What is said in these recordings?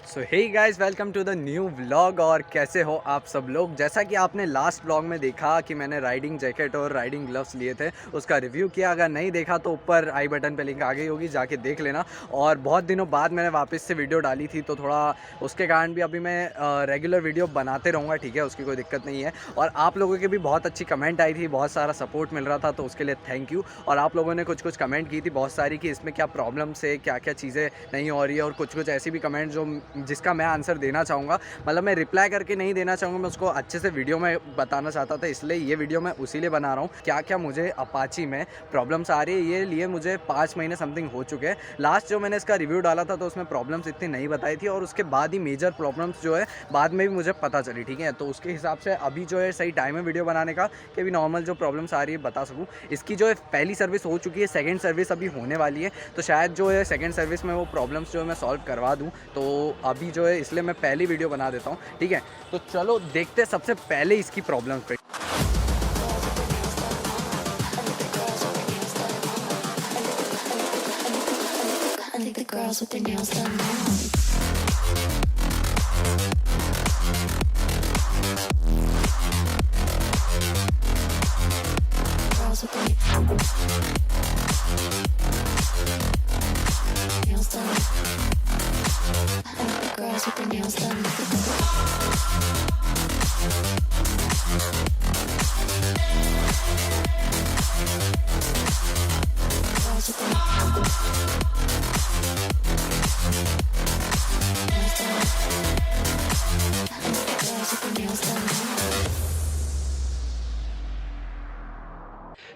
So hey guys, welcome to the new vlog. और कैसे हो आप सब लोग। जैसा कि आपने लास्ट व्लॉग में देखा कि मैंने राइडिंग जैकेट और राइडिंग ग्लव्स लिए थे, उसका रिव्यू किया। अगर नहीं देखा तो ऊपर आई बटन पे लिंक आ गई होगी, जाके देख लेना। और बहुत दिनों बाद मैंने वापस से वीडियो डाली थी, तो थोड़ा उसके कारण भी अभी मैं रेगुलर वीडियो बनाते रहूँगा, ठीक है, उसकी कोई दिक्कत नहीं है। और आप लोगों की भी बहुत अच्छी कमेंट आई थी, बहुत सारा सपोर्ट मिल रहा था, तो उसके लिए थैंक यू। और आप लोगों ने कुछ कुछ कमेंट की थी बहुत सारी कि इसमें क्या प्रॉब्लम्स है, क्या क्या चीज़ें नहीं हो रही है, और कुछ कुछ ऐसी भी कमेंट जो जिसका मैं आंसर देना चाहूँगा, मतलब मैं रिप्लाई करके नहीं देना चाहूँगा, मैं उसको अच्छे से वीडियो में बताना चाहता था। इसलिए ये वीडियो मैं उसी लिए बना रहा हूँ। क्या क्या मुझे अपाची में प्रॉब्लम्स आ रही है, ये लिए मुझे 5 महीने समथिंग हो चुके हैं। लास्ट जो मैंने इसका रिव्यू डाला था तो उसमें प्रॉब्लम्स इतनी नहीं बताई थी, और उसके बाद ही मेजर प्रॉब्लम्स जो है बाद में भी मुझे पता चली, ठीक है। तो उसके हिसाब से अभी जो है सही टाइम है वीडियो बनाने का, कि अभी नॉर्मल जो प्रॉब्लम्स आ रही है बता सकूँ। इसकी जो है पहली सर्विस हो चुकी है, सेकेंड सर्विस अभी होने वाली है, तो शायद जो है सेकेंड सर्विस में वो प्रॉब्लम्स जो है मैं सॉल्व करवा दूँ। तो अभी जो है इसलिए मैं पहली वीडियो बना देता हूँ, ठीक है। तो चलो देखते हैं सबसे पहले इसकी प्रॉब्लम पे। I think the girls with their nails done now. Girls with their nails done. I think the girls with their nails done. Girls with their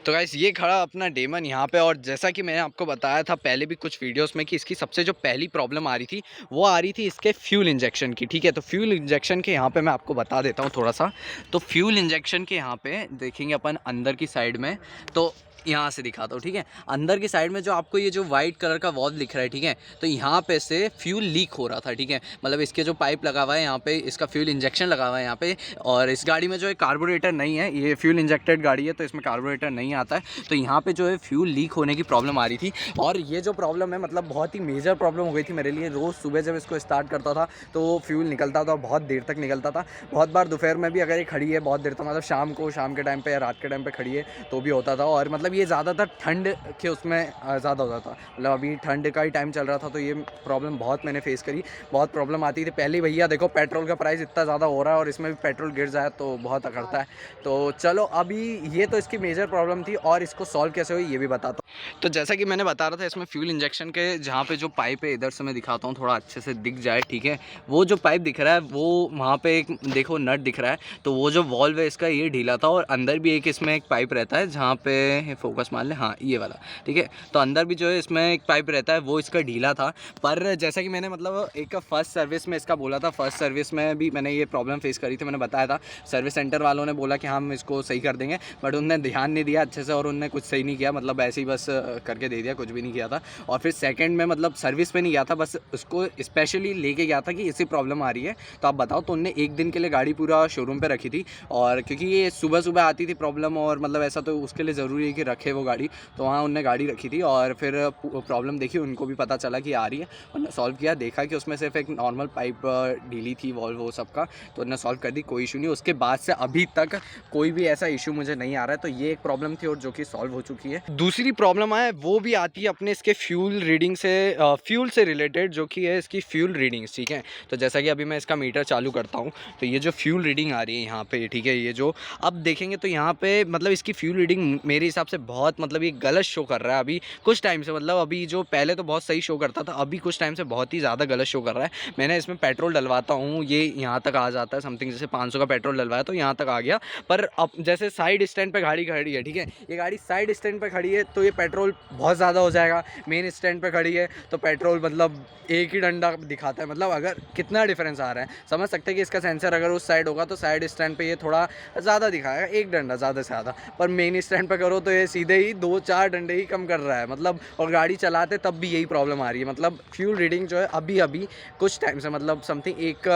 तो गाइस, ये खड़ा अपना डेमन यहाँ पे। और जैसा कि मैंने आपको बताया था पहले भी कुछ वीडियोस में कि इसकी सबसे जो पहली प्रॉब्लम आ रही थी वो आ रही थी इसके फ्यूल इंजेक्शन की, ठीक है। तो फ्यूल इंजेक्शन के यहाँ पे मैं आपको बता देता हूँ थोड़ा सा। तो फ्यूल इंजेक्शन के यहाँ पे देखेंगे अपन अंदर की साइड में, तो यहाँ से दिखाता हूँ, ठीक है। अंदर की साइड में जो आपको ये जो वाइट कलर का वॉल्व दिख रहा है, ठीक है, तो यहाँ पे से फ्यूल लीक हो रहा था, ठीक है। मतलब इसके जो पाइप लगा हुआ है यहाँ पे, इसका फ्यूल इंजेक्शन लगा हुआ है यहाँ पे। और इस गाड़ी में जो है कार्बोरेटर नहीं है, ये फ्यूल इंजेक्टेड गाड़ी है, तो इसमें कार्बोरेटर नहीं आता है। तो यहाँ पे जो है फ्यूल लीक होने की प्रॉब्लम आ रही थी। और ये जो प्रॉब्लम है, मतलब बहुत ही मेजर प्रॉब्लम हो गई थी मेरे लिए। रोज़ सुबह जब इसको स्टार्ट करता था तो फ्यूल निकलता था, बहुत देर तक निकलता था। बहुत बार दोपहर में भी अगर ये खड़ी है बहुत देर तक, मतलब शाम के टाइम पे या रात के टाइम पे खड़ी है तो भी होता था। और मतलब ये ज़्यादातर ठंड के उसमें ज़्यादा होता था। मतलब अभी ठंड का ही टाइम चल रहा था, तो ये प्रॉब्लम बहुत मैंने फेस करी। बहुत प्रॉब्लम आती थी पहले। भैया देखो, पेट्रोल का प्राइस इतना ज़्यादा हो रहा है और इसमें भी पेट्रोल गिर जाए तो बहुत अकड़ता है। तो चलो, अभी ये तो इसकी मेजर प्रॉब्लम थी, और इसको सॉल्व कैसे हुई ये भी बताता हूँ। तो जैसा कि मैंने बता रहा था, इसमें फ्यूल इंजेक्शन के जहाँ पे जो पाइप है, इधर से मैं दिखाता हूँ थोड़ा अच्छे से दिख जाए, ठीक है। वो जो पाइप दिख रहा है वो वहाँ पे एक देखो नट दिख रहा है, तो वो जो वॉल्व है इसका ये ढीला था। और अंदर भी एक इसमें एक पाइप रहता है, जहाँ पे फोकस मान ले, हाँ ये वाला, ठीक है। तो अंदर भी जो है इसमें एक पाइप रहता है, वो इसका ढीला था। पर जैसा कि मैंने मतलब एक फर्स्ट सर्विस में इसका बोला था, फर्स्ट सर्विस में भी मैंने ये प्रॉब्लम फेस करी थी, मैंने बताया था। सर्विस सेंटर वालों ने बोला कि हम इसको सही कर देंगे, बट उन्होंने ध्यान नहीं दिया अच्छे से, और उन्होंने कुछ सही नहीं किया, मतलब ऐसे ही बस करके दे दिया, कुछ भी नहीं किया था। और फिर सेकंड में मतलब सर्विस पे नहीं गया था, बस उसको स्पेशली लेके गया था कि इसी प्रॉब्लम आ रही है, तो आप बताओ। तो उनने एक दिन के लिए गाड़ी पूरा शोरूम पे रखी थी, और क्योंकि ये सुबह सुबह आती थी प्रॉब्लम, और मतलब ऐसा तो उसके लिए ज़रूरी है कि रखे वो गाड़ी, तो वहाँ उनने गाड़ी रखी थी। और फिर प्रॉब्लम देखी, उनको भी पता चला कि आ रही है, उन्होंने सॉल्व किया। देखा कि उसमें सिर्फ एक नॉर्मल पाइप ढीली थी, वॉल्व वो सबका, तो उन्होंने सॉल्व कर दी, कोई इशू नहीं। उसके बाद से अभी तक कोई भी ऐसा इशू मुझे नहीं आ रहा है। तो ये एक प्रॉब्लम थी, और जो कि सॉल्व हो चुकी है। दूसरी प्रॉब्लम है वो भी आती है अपने इसके फ्यूल रीडिंग से, फ्यूल से रिलेटेड, जो कि है इसकी फ्यूल रीडिंग्स, ठीक है। तो जैसा कि अभी मैं इसका मीटर चालू करता हूँ, तो ये जो फ्यूल रीडिंग आ रही है यहाँ पे, ठीक है, ये जो अब देखेंगे तो यहाँ पे मतलब इसकी फ्यूल रीडिंग मेरे हिसाब से बहुत मतलब ये गलत शो कर रहा है अभी कुछ टाइम से। मतलब अभी जो पहले तो बहुत सही शो करता था, अभी कुछ टाइम से बहुत ही ज़्यादा गलत शो कर रहा है। मैंने इसमें पेट्रोल डलवाता हूँ, ये यहाँ तक आ जाता है समथिंग, जैसे 500 का पेट्रोल डलवाया तो यहाँ तक आ गया। पर अब जैसे साइड स्टैंड पे गाड़ी खड़ी है, ठीक है, ये गाड़ी साइड स्टैंड पे खड़ी है तो ये पेट्रोल बहुत ज़्यादा हो जाएगा। मेन स्टैंड पे खड़ी है तो पेट्रोल मतलब एक ही डंडा दिखाता है। मतलब अगर कितना डिफरेंस आ रहा है, समझ सकते हैं कि इसका सेंसर अगर उस साइड होगा तो साइड स्टैंड पे ये थोड़ा ज़्यादा दिखाएगा, एक डंडा ज़्यादा से ज़्यादा। पर मेन स्टैंड पे करो तो ये ये सीधे ही 2-4 डंडे ही कम कर रहा है मतलब, और गाड़ी चलाते तब भी यही प्रॉब्लम आ रही है। मतलब फ्यूल रीडिंग जो है अभी कुछ टाइम से, मतलब समथिंग एक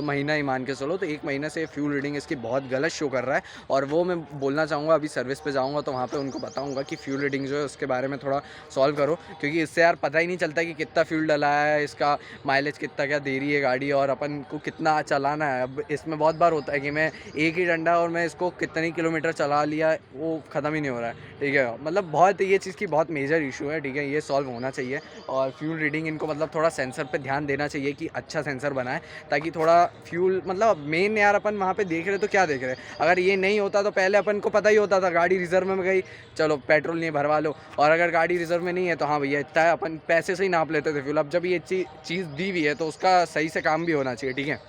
महीना ही मान के चलो, तो 1 महीने से फ्यूल रीडिंग इसकी बहुत गलत शो कर रहा है। और वो मैं बोलना चाहूँगा, अभी सर्विस पे जाऊँगा तो वहाँ पे उनको बताऊँगा कि फ्यूल रीडिंग जो है उसके बारे में थोड़ा सॉल्व करो, क्योंकि इससे यार पता ही नहीं चलता कि कितना फ्यूल डला है, इसका माइलेज कितना क्या दे रही है गाड़ी, और अपन को कितना चलाना है। अब इसमें बहुत बार होता है कि मैं एक ही डंडा और मैं इसको कितनी किलोमीटर चला लिया, वो ख़त्म ही नहीं हो रहा है, ठीक है। मतलब बहुत ये चीज़ की बहुत मेजर इशू है, ठीक है, ये सॉल्व होना चाहिए। और फ्यूल रीडिंग इनको मतलब थोड़ा सेंसर पे ध्यान देना चाहिए कि अच्छा सेंसर बनाए, ताकि थोड़ा फ्यूल मतलब मेन यार अपन वहाँ पे देख रहे तो क्या देख रहे हैं, अगर ये नहीं होता तो पहले अपन को पता ही होता था, गाड़ी रिजर्व में गई, चलो पेट्रोल नहीं भरवा लो, और अगर गाड़ी रिजर्व में नहीं है तो हाँ भैया इतना है, अपन पैसे से ही नाप लेते थे फ्यूल। अब जब ये चीज़ दी हुई है तो उसका सही से काम भी होना चाहिए, ठीक है।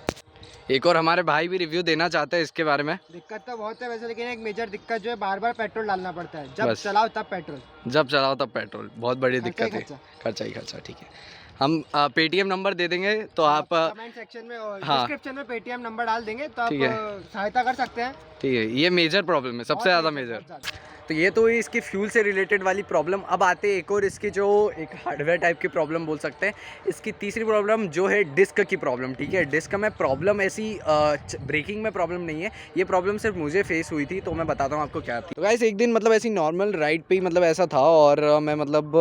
एक और हमारे भाई भी रिव्यू देना चाहते हैं इसके बारे में। दिक्कत तो बहुत है वैसे, लेकिन एक मेजर दिक्कत जो है बार बार पेट्रोल डालना पड़ता है, जब बस। चलाओ तब पेट्रोल, जब चलाओ तब पेट्रोल, बहुत बड़ी खर्चा दिक्कत ही है। खर्चा। खर्चा ही खर्चा, ठीक है। हम पेटीएम नंबर दे देंगे तो आप कमेंट सेक्शन में और हाँ। डिस्क्रिप्शन में पेटीएम नंबर डाल देंगे तो आप ठीक है। सहायता कर सकते हैं। ठीक है, ये मेजर प्रॉब्लम है, सबसे बहुत ज़्यादा बहुत मेजर। ज़्यादा। तो ये तो हुई इसकी फ्यूल से रिलेटेड वाली प्रॉब्लम। अब आते हैं एक और इसकी जो एक हार्डवेयर टाइप की प्रॉब्लम बोल सकते हैं। इसकी तीसरी प्रॉब्लम जो है डिस्क की प्रॉब्लम, ठीक है। डिस्क में प्रॉब्लम ऐसी ब्रेकिंग में प्रॉब्लम नहीं है, ये प्रॉब्लम सिर्फ मुझे फेस हुई थी, तो मैं बताता हूँ आपको क्या थी। तो गाइस एक दिन मतलब ऐसी नॉर्मल राइड पे ही मतलब ऐसा था, और मैं मतलब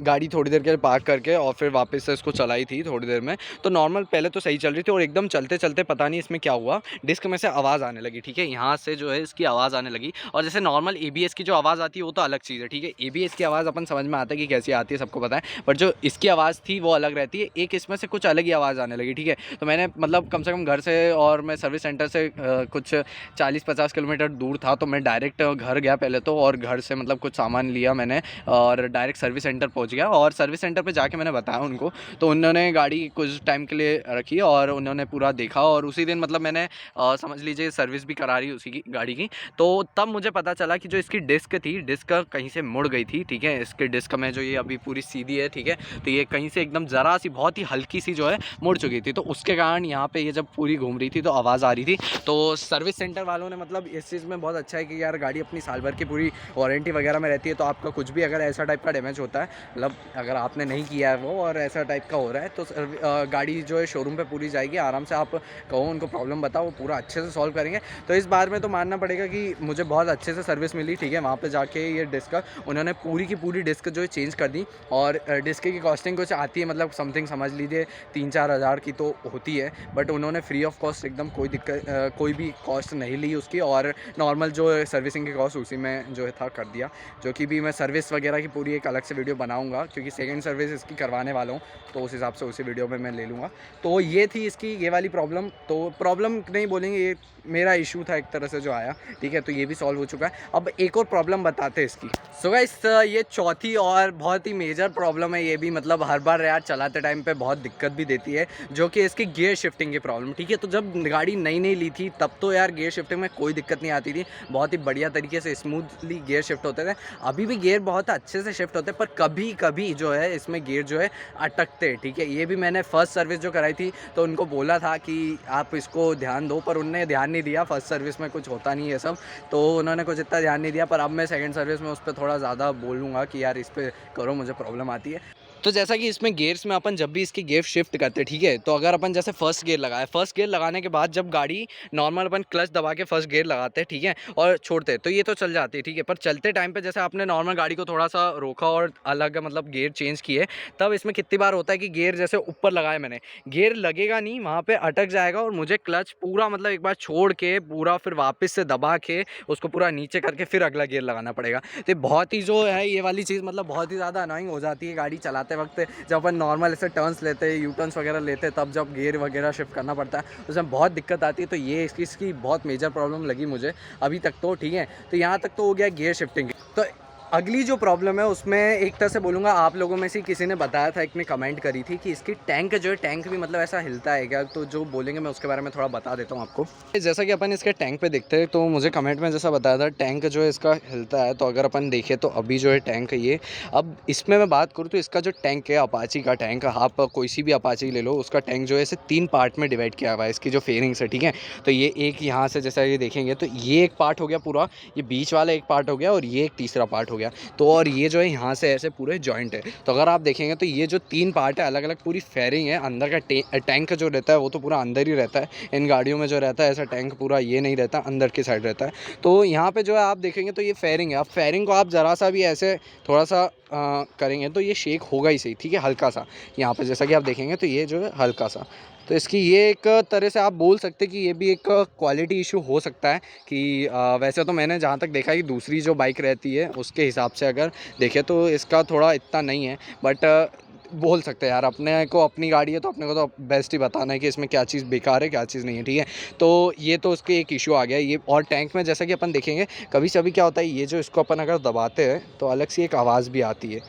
गाड़ी थोड़ी देर के लिए पार्क करके और फिर वापस से इसको चलाई थी थोड़ी देर में। तो नॉर्मल पहले तो सही चल रही थी, और एकदम चलते चलते पता नहीं इसमें क्या हुआ, डिस्क में से आवाज़ आने लगी, ठीक है। यहाँ से जो है इसकी आवाज़ आने लगी, और जैसे नॉर्मल ABS की जो आवाज़ आती है वो तो अलग चीज़ है, ठीक है। ABS की आवाज़ अपन समझ में आता है कि कैसी आती है, सबको पता है, बट जो इसकी आवाज़ थी वो अलग रहती है। एक इसमें से कुछ अलग ही आवाज़ आने लगी, ठीक है। तो मैंने मतलब कम से कम घर से, और मैं सर्विस सेंटर से कुछ 40-50 किलोमीटर दूर था, तो मैं डायरेक्ट घर गया पहले तो, और घर से मतलब कुछ सामान लिया मैंने, और डायरेक्ट सर्विस सेंटर पहुंच गया। और सर्विस सेंटर पे जाके मैंने बताया उनको, तो उन्होंने गाड़ी कुछ टाइम के लिए रखी और उन्होंने पूरा देखा, और उसी दिन मतलब मैंने समझ लीजिए सर्विस भी करा रही उसी की गाड़ी की। तो तब मुझे पता चला कि जो इसकी डिस्क थी, डिस्क कहीं से मुड़ गई थी, ठीक है। इसके डिस्क में जो ये अभी पूरी सीधी है, ठीक है, तो ये कहीं से एकदम ज़रा सी बहुत ही हल्की सी जो है मुड़ चुकी थी, तो उसके कारण यहाँ पे ये जब पूरी घूम रही थी तो आवाज़ आ रही थी। तो सर्विस सेंटर वालों ने मतलब इस चीज़ में बहुत अच्छा है कि यार गाड़ी अपनी साल भर की पूरी वारंटी वगैरह में रहती है, तो आपका कुछ भी अगर ऐसा टाइप का डैमेज होता है, मतलब अगर आपने नहीं किया है वो और ऐसा टाइप का हो रहा है, तो गाड़ी जो है शोरूम पर पूरी जाएगी, आराम से आप कहो उनको प्रॉब्लम बताओ, वो पूरा अच्छे से सॉल्व करेंगे। तो इस बार में तो मानना पड़ेगा कि मुझे बहुत अच्छे से सर्विस मिली, ठीक है। वहाँ पे जाके ये डिस्क उन्होंने पूरी की पूरी डिस्क जो है चेंज कर दी, और डिस्क की कॉस्टिंग कुछ आती है, मतलब समथिंग समझ लीजिए 3-4 हज़ार की तो होती है, बट उन्होंने फ्री ऑफ कॉस्ट एकदम कोई दिक्कत कोई भी कॉस्ट नहीं ली उसकी, और नॉर्मल जो सर्विसिंग की कॉस्ट उसी में जो है था कर दिया, जो कि भी मैं सर्विस वगैरह की पूरी एक अलग से वीडियो बनाऊँगा, क्योंकि सेकेंड सर्विस इसकी करवाने वाला हूँ, तो उस हिसाब से उसी वीडियो में मैं ले लूँगा। तो ये थी इसकी ये वाली प्रॉब्लम। तो प्रॉब्लम नहीं बोलेंगे, ये मेरा इशू था एक तरह से जो आया, ठीक है। तो ये भी सॉल्व हो चुका है। अब एक और प्रॉब्लम बताते हैं इसकी। सो गाइस ये चौथी और बहुत ही मेजर प्रॉब्लम है, ये भी मतलब हर बार यार चलाते टाइम पे बहुत दिक्कत भी देती है, जो कि इसकी गियर शिफ्टिंग की प्रॉब्लम, ठीक है। तो जब गाड़ी नई नई ली थी तब तो यार गियर शिफ्टिंग में कोई दिक्कत नहीं आती थी, बहुत ही बढ़िया तरीके से स्मूथली गियर शिफ्ट होते थे। अभी भी गियर बहुत अच्छे से शिफ्ट होते हैं, पर कभी कभी जो है इसमें गियर जो है अटकते, ठीक है। ये भी मैंने फर्स्ट सर्विस जो कराई थी तो उनको बोला था कि आप इसको ध्यान दो, पर उनने ध्यान नहीं दिया। फर्स्ट सर्विस में कुछ होता नहीं है सब, तो उन्होंने कुछ इतना ध्यान नहीं दिया। पर अब मैं सेकंड सर्विस में उस पर थोड़ा ज़्यादा बोलूँगा कि यार इस पर करो, मुझे प्रॉब्लम आती है। तो जैसा कि इसमें गियर्स में अपन जब भी इसकी गियर शिफ्ट करते हैं, ठीक है, तो अगर अपन जैसे फर्स्ट गियर लगाए, फर्स्ट गियर लगाने के बाद जब गाड़ी नॉर्मल अपन क्लच दबा के फर्स्ट गियर लगाते हैं, ठीक है, और छोड़ते हैं, तो ये तो चल जाती है, ठीक है। पर चलते टाइम पे जैसे आपने नॉर्मल गाड़ी को थोड़ा सा रोका और अलग मतलब गियर चेंज किए, तब इसमें कितनी बार होता है कि गियर जैसे ऊपर लगाए मैंने, गियर लगेगा नहीं, वहाँ पर अटक जाएगा, और मुझे क्लच पूरा मतलब एक बार छोड़ के पूरा फिर वापस से दबा के उसको पूरा नीचे करके फिर अगला गियर लगाना पड़ेगा। तो बहुत ही जो है ये वाली चीज़ मतलब बहुत ही ज़्यादा अनोइंग हो जाती है गाड़ी चलाते वक्त। जब अपन नॉर्मल ऐसे टर्न्स लेते हैं, यू टर्न्स वगैरह लेते हैं, तब जब गियर वगैरह शिफ्ट करना पड़ता है उसमें बहुत दिक्कत आती है। तो ये इसकी बहुत मेजर प्रॉब्लम लगी मुझे अभी तक तो, ठीक है। तो यहाँ तक तो हो गया गियर शिफ्टिंग। तो अगली जो प्रॉब्लम है उसमें एक तरह से बोलूँगा आप लोगों में से किसी ने बताया था, एक ने कमेंट करी थी कि इसकी टैंक जो है, टैंक भी मतलब ऐसा हिलता है क्या? तो जो बोलेंगे मैं उसके बारे में थोड़ा बता देता हूँ आपको। जैसा कि अपन इसके टैंक पे देखते हैं तो मुझे कमेंट में जैसा बताया था टैंक जो है इसका हिलता है। तो अगर अपन देखें तो अभी जो है टैंक है ये, अब इसमें मैं बात करूँ तो इसका जो टैंक है अपाची का टैंक, आप कोई सी भी अपाची ले लो, उसका टैंक जो है इसे 3 पार्ट में डिवाइड किया हुआ है, इसकी जो फेयरिंग्स है, ठीक है। तो ये एक यहाँ से जैसा ये देखेंगे तो ये एक पार्ट हो गया पूरा, ये बीच वाला एक पार्ट हो गया और ये एक तीसरा पार्ट हो गया। तो और ये जो है यहाँ से ऐसे पूरे जॉइंट है। तो अगर आप देखेंगे तो ये जो 3 पार्ट है अलग अलग पूरी फेयरिंग है। अंदर का टैंक जो रहता है वो तो पूरा अंदर ही रहता है, इन गाड़ियों में जो रहता है ऐसा टैंक पूरा ये नहीं रहता, अंदर की साइड रहता है। तो यहाँ पे जो है आप देखेंगे तो ये फेयरिंग है। अब फेयरिंग को आप ज़रा सा भी ऐसे थोड़ा सा करेंगे तो ये शेक होगा ही सही, ठीक है, हल्का सा। यहाँ पे जैसा कि आप देखेंगे तो ये जो है हल्का सा, तो इसकी ये एक तरह से आप बोल सकते हैं कि ये भी एक क्वालिटी इशू हो सकता है कि वैसे तो मैंने जहाँ तक देखा है कि दूसरी जो बाइक रहती है उसके हिसाब से अगर देखें तो इसका थोड़ा इतना नहीं है, बट बोल सकते हैं यार, अपने को अपनी गाड़ी है तो अपने को तो बेस्ट ही बताना है कि इसमें क्या चीज़ बेकार है क्या चीज़ नहीं है, ठीक है। तो ये तो उसके एक इशू आ गया ये। और टैंक में जैसा कि अपन देखेंगे कभी कभी क्या होता है, ये जो इसको अपन अगर दबाते हैं तो अलग सी एक आवाज़ भी आती है।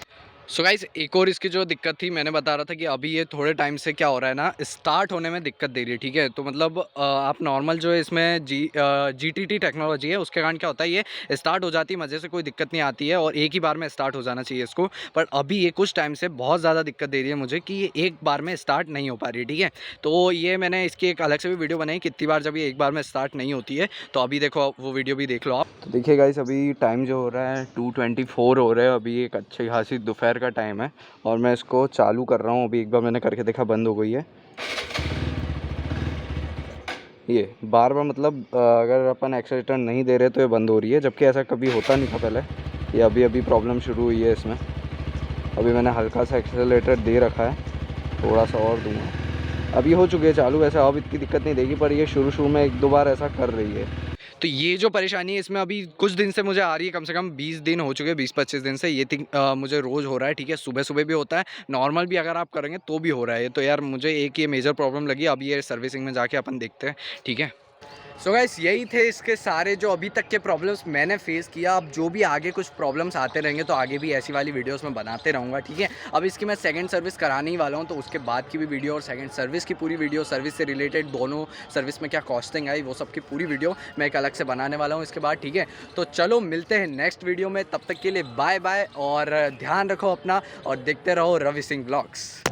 सो गाइस एक और इसकी जो दिक्कत थी, मैंने बता रहा था कि अभी ये थोड़े टाइम से क्या हो रहा है ना, स्टार्ट होने में दिक्कत दे रही है, ठीक है। तो मतलब आप नॉर्मल जो है इसमें GTT टेक्नोलॉजी है, उसके कारण क्या होता है ये स्टार्ट हो जाती है मज़े से, कोई दिक्कत नहीं आती है और एक ही बार में स्टार्ट हो जाना चाहिए इसको। पर अभी ये कुछ टाइम से बहुत ज़्यादा दिक्कत दे रही है मुझे कि ये एक बार में स्टार्ट नहीं हो पा रही है, ठीक है। तो ये मैंने इसकी एक अलग से भी वीडियो बनाई कितनी बार जब ये एक बार में स्टार्ट नहीं होती है, तो अभी देखो वो वीडियो भी देख लो आप। तो देखिए गाइस अभी टाइम जो हो रहा है 2:24 हो रहा है, अभी एक अच्छी खासी दोपहर का टाइम है और मैं इसको चालू कर रहा हूँ। अभी एक बार मैंने करके देखा, बंद हो गई है ये बार बार, मतलब अगर अपन एक्सेलेरेटर नहीं दे रहे तो ये बंद हो रही है, जबकि ऐसा कभी होता नहीं था पहले। ये अभी अभी प्रॉब्लम शुरू हुई है इसमें। अभी मैंने हल्का सा एक्सेलेरेटर दे रखा है, थोड़ा सा और दूँगा। अभी हो चुकी है चालू, वैसे अब इतनी दिक्कत नहीं देगी, पर ये शुरू में 1-2 बार ऐसा कर रही है। तो ये जो परेशानी है इसमें अभी कुछ दिन से मुझे आ रही है, कम से कम 20 दिन हो चुके हैं, 20-25 दिन से ये मुझे रोज़ हो रहा है, ठीक है। सुबह सुबह भी होता है, नॉर्मल भी अगर आप करेंगे तो भी हो रहा है। तो यार मुझे एक ये मेजर प्रॉब्लम लगी, अभी ये सर्विसिंग में जाके अपन देखते हैं, ठीक है। सो गाइस यही थे इसके सारे जो अभी तक के प्रॉब्लम्स मैंने फेस किया। अब जो भी आगे कुछ प्रॉब्लम्स आते रहेंगे तो आगे भी ऐसी वाली वीडियोस में बनाते रहूँगा, ठीक है। अब इसकी मैं सेकंड सर्विस कराने ही वाला हूँ, तो उसके बाद की भी वीडियो और सेकंड सर्विस की पूरी वीडियो, सर्विस से रिलेटेड दोनों सर्विस में क्या कॉस्टिंग आई वो सब की पूरी वीडियो मैं एक अलग से बनाने वाला हूँ इसके बाद, ठीक है। तो चलो मिलते हैं नेक्स्ट वीडियो में, तब तक के लिए बाय बाय और ध्यान रखो अपना और देखते रहो रवि सिंह ब्लॉग्स।